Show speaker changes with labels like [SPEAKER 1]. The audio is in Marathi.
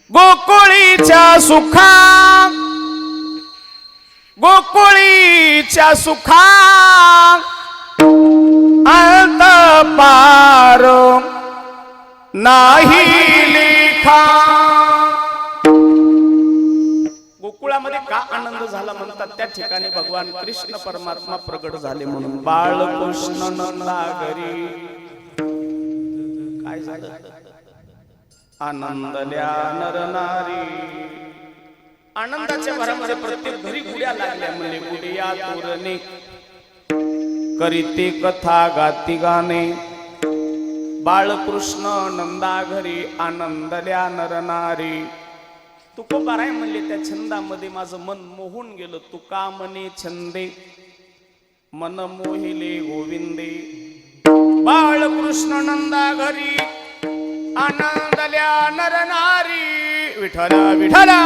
[SPEAKER 1] गोकुळीच्या सुखा गोकुळीच्या सुखा अंत पार नाही लिखा. गोकुळामध्ये का आनंद झाला म्हणतात, त्या ठिकाणी भगवान कृष्ण परमात्मा प्रगट झाले म्हणून. बाळकृष्ण नंदाघरी काय झालं, आनंदल्या नर नारी. आनंदाच्या भरामध्ये प्रत्येक घरी गुड्या लागल्या म्हणले. गुडिया तोरणे करीते कथा गाती गाणे. बाळकृष्ण नंदाघरी आनंदल्या नर नारी. तुकोबाराय म्हणले त्या छंदामध्ये माझं मन मोहून गेलं. तुका मने छंदे मन मोहिले गोविंदे. बाळकृष्ण नंदाघरी आनंदल्या नर नारी. विठ्ठला विठ्ठला